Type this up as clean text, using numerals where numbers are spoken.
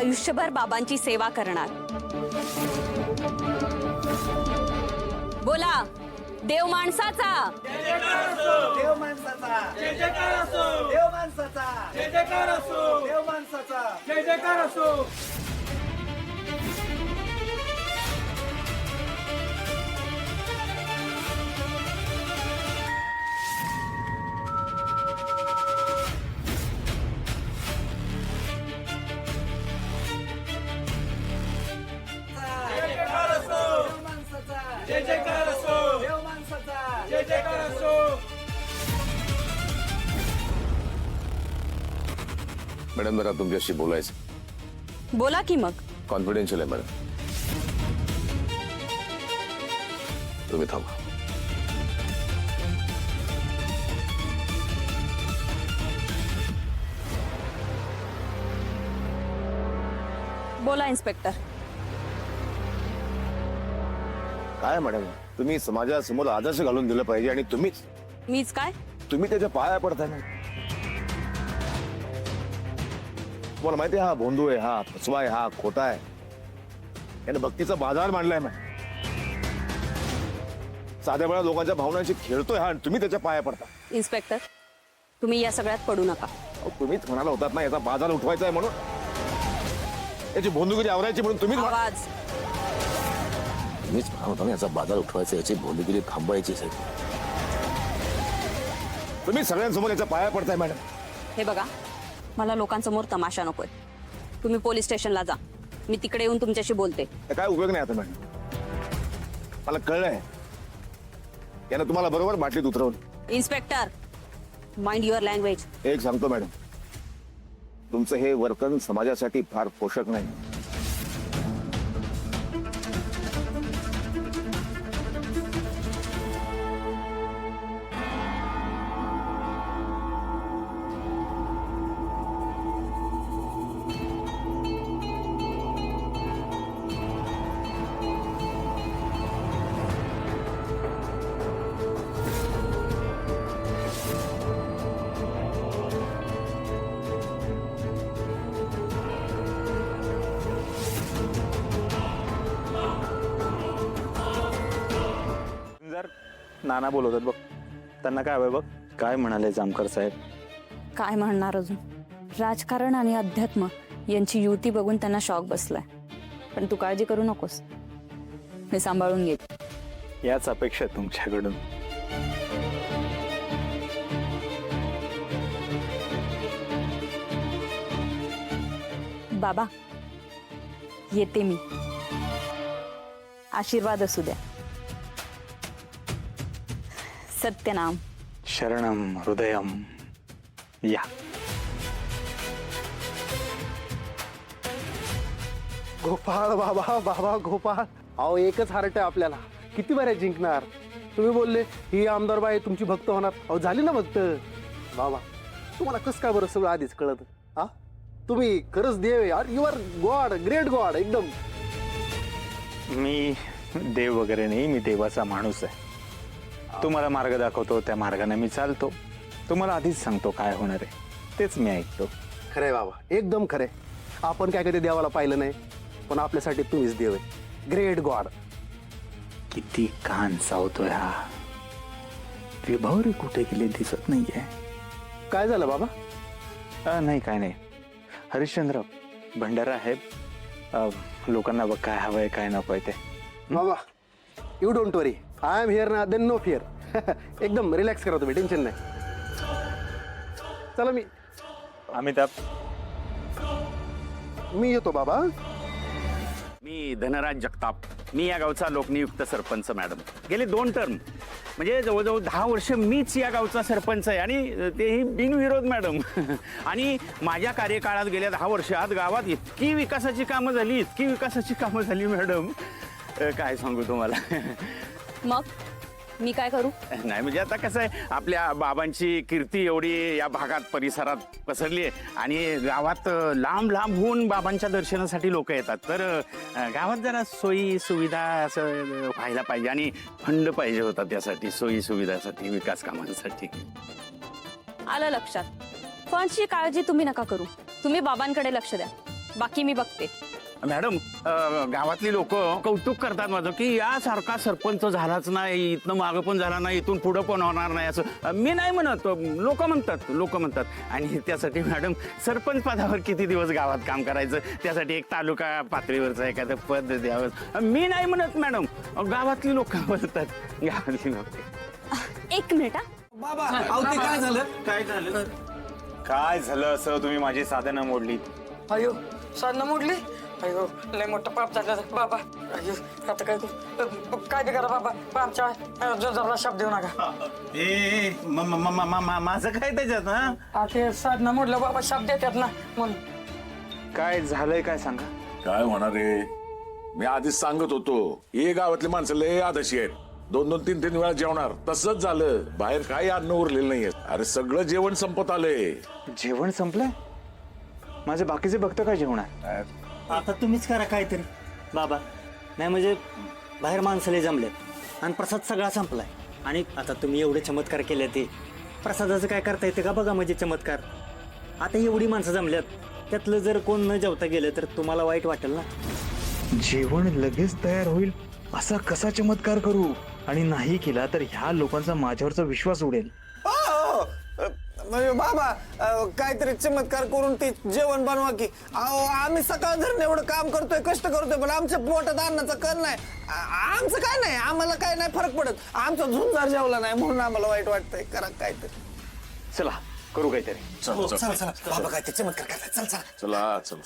आयुष्यभर बाबांची सेवा करणार। बोला, देव माणसाचा, देव माणसाचा, जय जयकार असो। देव माणसाचा, जय जयकार असो। देव माणसाचा, जय जयकार असो। जय जयकार असो। देव माणसाचा, जय जयकार असो। मॅडम जरा तुमच्याशी बोलायचं। बोला की मग। कॉन्फिडेन्शियल आहे मॅडम, तुम्ही थांबा। बोला इन्स्पेक्टर। काय मॅडम, तुम्ही समाजासमोर आदर्श घालून दिलं पाहिजे आणि मीच काय? तुम्ही त्याच्या पाया पडताय ना। तुम्हाला माहिती आहे हा भोंदू आहे, हा फसवा आहे, हा खोटा आहे, याने भक्तीचा बाजार मांडलाय ना। साध्या वेळा लोकांच्या भावनांशी खेळतोय हा, आणि तुम्ही त्याच्या पाया पडता। इन्स्पेक्टर, तुम्ही या सगळ्यात पडू नका। तुम्हीच म्हणाला होतात ना याचा बाजार उठवायचा आहे म्हणून, याची भोंदूगिरी आवरायची म्हणून तुम्हीच आवाज। मीच म्हणत होतो ना याचा बाजार उठवायचा, याची भोंदूगिरी थांबवायची आहे। तुम्ही सगळ्यांसमोर याच्या पाया पडताय मॅडम। हे बघा, मला लोकांसमोर तमाशा नकोय। तुम्ही पोलीस स्टेशनला जा, मी तिकडे येऊन तुमच्याशी बोलते। काय उपयोग नाही आता मॅडम, मला कळलंय यानं तुम्हाला बरोबर बाटलीत उतरवलं। Inspector, mind your language. एक सांगतो मॅडम, तुमचं हे वर्तन समाजासाठी फार पोषक नाही। नाना बोलवतात बघ, त्यांना काय हवंय बघ। काय म्हणाले जामकर साहेब? काय म्हणणार अजून, राजकारण आणि अध्यात्म यांची युती बघून त्यांना शॉक बसलाय। पण तू काळजी करू नकोस, मी सांभाळून घेते। याच अपेक्षा तुमच्याकडून। बाबा, येते मी, आशीर्वाद असू द्या। सत्यनाम शरणम हृदयम। या गोपाळ बाबा, बाबा गोपाळ, अहो एकच हार्ट आहे आपल्याला, किती बऱ्या जिंकणार। तुम्ही बोलले ही आमदार बाई तुमची भक्त होणार, अहो झाली ना भक्त। बाबा तुम्हाला कसं काय बरं सगळं आधीच कळत? हा, तुम्ही खरंच देव आहे, you are God, great God एकदम। मी देव वगैरे नाही, मी देवाचा माणूस आहे। तुम्हाला मार्ग दाखवतो, त्या मार्गाने मी चालतो। तुम्हाला आधीच सांगतो काय होणार आहे, तेच मी ऐकतो। खरंय बाबा, एकदम खरंय। आपण काय कधी देवाला पाहिलं नाही, पण आपल्यासाठी तुम्हीच देव आहे, ग्रेट गॉड। किती कान चावतोय हा, विभावरी कुठे गेले दिसत नाहीये। काय झालं बाबा? नाही काय नाही, हरिश्चंद्र भंडारा आहे, लोकांना बघ काय हवंय काय नकोय ते। बाबा you don't worry, I am here ना, देन नो फिअर। एकदम रिलॅक्स करा तुम्ही, टेन्शन नाही। चला मी अमिताभ, मी येतो बाबा। मी धनराज जगताप, मी या गावचा लोकनियुक्त सरपंच मॅडम। गेले 2 टर्म म्हणजे जवळजवळ 10 वर्ष मीच या गावचा सरपंच आहे, आणि तेही बिनविरोध मॅडम। आणि माझ्या कार्यकाळात गेल्या 10 वर्षात गावात इतकी विकासाची कामं झाली, इतकी विकासाची कामं झाली मॅडम, काय सांगू तुम्हाला। मग मी काय करू? नाही म्हणजे आता कसं आहे, आपल्या बाबांची कीर्ती एवढी या भागात परिसरात पसरली आहे, आणि गावात लांब लांबहून बाबांच्या दर्शनासाठी लोक येतात। तर गावात जरा सोयी सुविधा असं व्हायला पाहिजे, आणि फंड पाहिजे होता त्यासाठी, सोयी सुविधासाठी, विकास कामांसाठी। आलं लक्षात। फंडची काळजी तुम्ही नका करू, तुम्ही बाबांकडे लक्ष द्या। बाकी मी बघते. मॅडम गावातली लोक कौतुक करतात माझं की यासारखा सरपंच झालाच नाही, इथनं मागं पण झाला नाही, इथून पुढं पण होणार नाही असं मी नाही म्हणत, लोक म्हणतात. आणि त्यासाठी मॅडम सरपंच पदावर किती दिवस गावात काम करायचं, त्यासाठी एक तालुका पातळीवरचं एखादं पद द्यावं मी नाही म्हणत मॅडम, गावातली लोक म्हणतात. गावातली लोक. एक मिनिट हा. बाबा अहो ते काय झालं काय झालं असं तुम्ही माझी साधनं मोडली? अयो साधनं मोडली. अयो लय मोठं पाप झालं बाबा. अयो आता काय काय बी करा बाबा, आमच्या जरा शब्द देऊ नका. माझं काय त्याच्यात हा? ते साधनं मोडलं बाबा, शब्द देतात ना म्हणून. काय झालंय काय सांगा. काय होणार रे, मी आधीच सांगत होतो हे गावातली माणसं लय आदशी आहेत, 2-2, 3-3 वेळा जेवणार. तसंच झालं, बाहेर काही अन्न उरलेलं नाहीये. अरे सगळं जेवण संपत आलंय. जेवण संपलंय? माझे बाकीचे बघतो काय जेवणार? आता तुम्हीच करा काहीतरी बाबा. नाही म्हणजे बाहेर माणसाले जमलेत आणि प्रसाद सगळा संपलाय. आणि आता तुम्ही एवढे चमत्कार केले, ते प्रसादाचं काय करता येते का बघा. म्हणजे चमत्कार आता एवढी माणसं जमल्यात, त्यातलं जर कोण न जेवता गेलं तर तुम्हाला वाईट वाटेल ना. जेवण लगेच तयार होईल असा कसा चमत्कार करू? आणि नाही केला तर ह्या लोकांचा माझ्यावरचा विश्वास उडेल. म्हणजे बाबा काहीतरी चमत्कार करून ते जेवण बनवा की. अहो आम्ही सकाळ धरून एवढं काम करतोय, कष्ट करतोय, पण आमच्या पोटात अन्नाचा कल नाही. आमचं काय नाही, आम्हाला काय नाही फरक पडत. आमचा झुंजार जेवला नाही म्हणून आम्हाला वाईट वाटतंय. करा काहीतरी. चला करू काहीतरी. चल चल चला बाबा काय ते चमत्कार करताय. चल चला. चला चला.